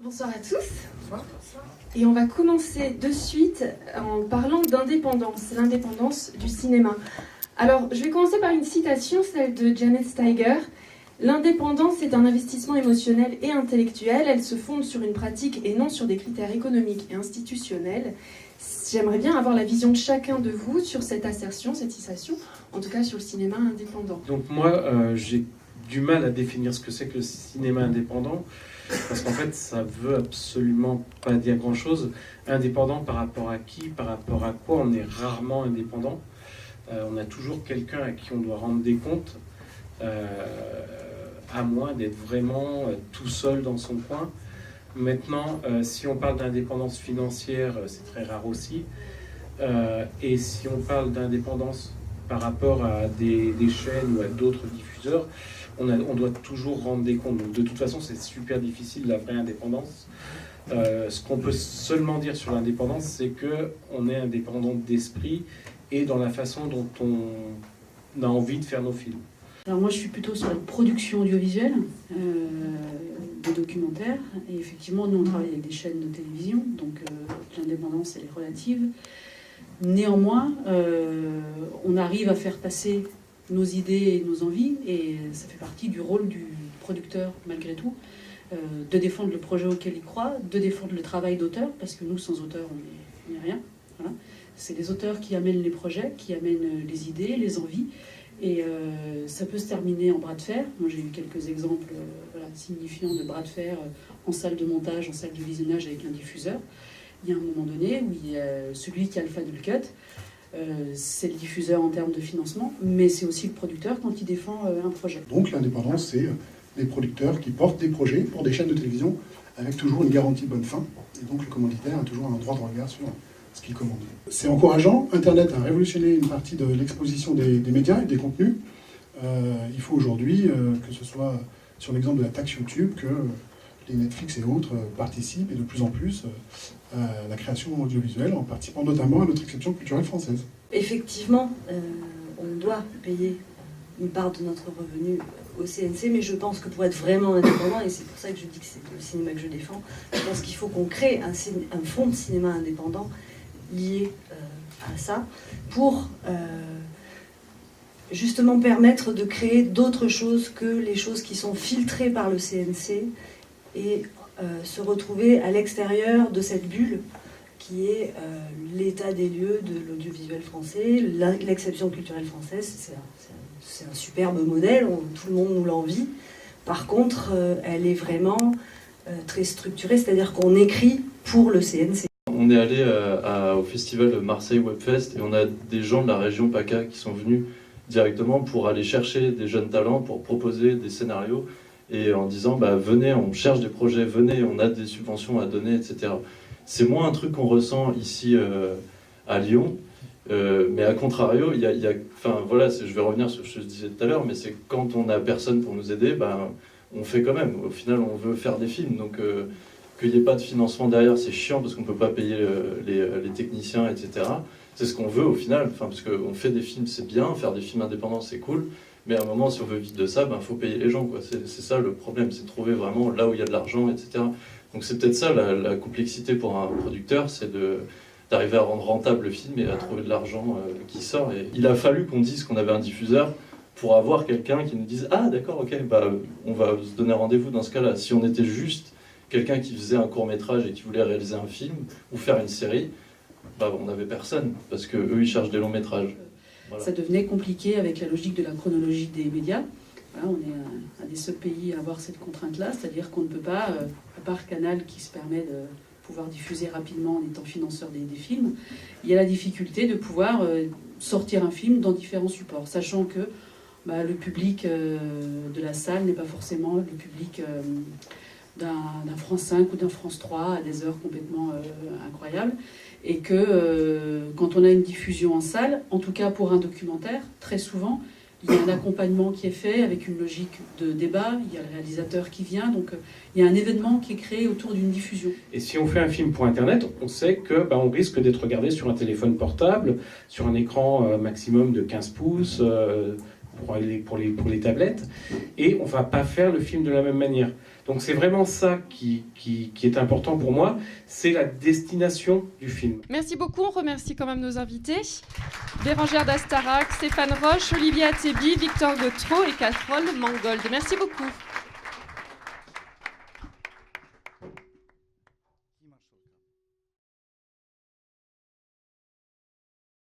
Bonsoir à tous. Bonsoir. Et on va commencer de suite en parlant d'indépendance, l'indépendance du cinéma. Alors, je vais commencer par une citation, celle de Janet Steiger. L'indépendance est un investissement émotionnel et intellectuel. Elle se fonde sur une pratique et non sur des critères économiques et institutionnels. J'aimerais bien avoir la vision de chacun de vous sur cette assertion, cette citation, en tout cas sur le cinéma indépendant. Donc moi, j'ai du mal à définir ce que c'est que le cinéma indépendant, parce qu'en fait, ça veut absolument pas dire grand-chose. Indépendant par rapport à qui, par rapport à quoi? On est rarement indépendant. On a toujours quelqu'un à qui on doit rendre des comptes, à moins d'être vraiment tout seul dans son coin. Maintenant, si on parle d'indépendance financière, c'est très rare aussi. Et si on parle d'indépendance par rapport à des chaînes ou à d'autres diffuseurs, on doit toujours rendre des comptes. Donc, de toute façon, c'est super difficile, la vraie indépendance. Ce qu'on peut seulement dire sur l'indépendance, c'est qu'on est indépendant d'esprit et dans la façon dont on a envie de faire nos films. Alors moi, je suis plutôt sur la production audiovisuelle, des documentaires. Et effectivement, nous, on travaille avec des chaînes de télévision, donc l'indépendance, elle est relative. Néanmoins, on arrive à faire passer nos idées et nos envies, et ça fait partie du rôle du producteur, malgré tout, de défendre le projet auquel il croit, de défendre le travail d'auteur, parce que nous, sans auteur, on n'est rien. Voilà. C'est les auteurs qui amènent les projets, qui amènent les idées, les envies. Et ça peut se terminer en bras de fer. Moi, j'ai eu quelques exemples signifiants de bras de fer en salle de montage, en salle de visionnage avec un diffuseur. Il y a un moment donné où il y a celui qui a le final cut, c'est le diffuseur en termes de financement, mais c'est aussi le producteur quand il défend un projet. Donc l'indépendance, c'est les producteurs qui portent des projets pour des chaînes de télévision avec toujours une garantie de bonne fin. Et donc le commanditaire a toujours un droit de regard sur ce qu'il commande. C'est encourageant. Internet a révolutionné une partie de l'exposition des médias et des contenus. Il faut aujourd'hui, que ce soit sur l'exemple de la taxe YouTube, que les Netflix et autres participent et de plus en plus à la création audiovisuelle, en participant notamment à notre exception culturelle française. Effectivement, on doit payer une part de notre revenu au CNC, mais je pense que pour être vraiment indépendant, et c'est pour ça que je dis que c'est le cinéma que je défends, je pense qu'il faut qu'on crée un fonds de cinéma indépendant lié à ça, pour justement permettre de créer d'autres choses que les choses qui sont filtrées par le CNC et se retrouver à l'extérieur de cette bulle qui est l'état des lieux de l'audiovisuel français, l'exception culturelle française. C'est un superbe modèle, tout le monde nous l'envie. Par contre, elle est vraiment très structurée, c'est-à-dire qu'on écrit pour le CNC. On est allé au festival de Marseille Webfest et on a des gens de la région PACA qui sont venus directement pour aller chercher des jeunes talents, pour proposer des scénarios et en disant venez, on cherche des projets, venez, on a des subventions à donner, etc. C'est moins un truc qu'on ressent ici à Lyon, mais à contrario, je vais revenir sur ce que je disais tout à l'heure, mais c'est quand on n'a personne pour nous aider, on fait quand même. Au final, on veut faire des films, donc qu'il n'y ait pas de financement derrière, c'est chiant parce qu'on ne peut pas payer les techniciens, etc. C'est ce qu'on veut au final, parce qu'on fait des films, c'est bien, faire des films indépendants, c'est cool, mais à un moment, si on veut vivre de ça, faut payer les gens, quoi. C'est ça le problème, c'est de trouver vraiment là où il y a de l'argent, etc. Donc c'est peut-être ça la complexité pour un producteur, c'est d'arriver à rendre rentable le film et à trouver de l'argent qui sort. Et il a fallu qu'on dise qu'on avait un diffuseur pour avoir quelqu'un qui nous dise « Ah d'accord, ok, on va se donner rendez-vous dans ce cas-là ». Si on était juste quelqu'un qui faisait un court-métrage et qui voulait réaliser un film ou faire une série, on n'avait personne, parce qu'eux, ils cherchent des longs-métrages. Voilà. Ça devenait compliqué avec la logique de la chronologie des médias. Voilà, on est un des seuls pays à avoir cette contrainte-là, c'est-à-dire qu'on ne peut pas, à part Canal qui se permet de pouvoir diffuser rapidement en étant financeur des films, il y a la difficulté de pouvoir sortir un film dans différents supports, sachant que le public de la salle n'est pas forcément le public d'un France 5 ou d'un France 3 à des heures complètement incroyables, et que quand on a une diffusion en salle, en tout cas pour un documentaire, très souvent, il y a un accompagnement qui est fait avec une logique de débat, il y a le réalisateur qui vient, donc il y a un événement qui est créé autour d'une diffusion. Et si on fait un film pour Internet, on sait que on risque d'être regardé sur un téléphone portable, sur un écran maximum de 15 pouces, pour les tablettes, et on ne va pas faire le film de la même manière. Donc c'est vraiment ça qui est important pour moi, c'est la destination du film. Merci beaucoup, on remercie quand même nos invités. Bérangère Dastarac, Stéphane Roche, Olivier Attebi, Victor Gautreau et Carole Mangold. Merci beaucoup.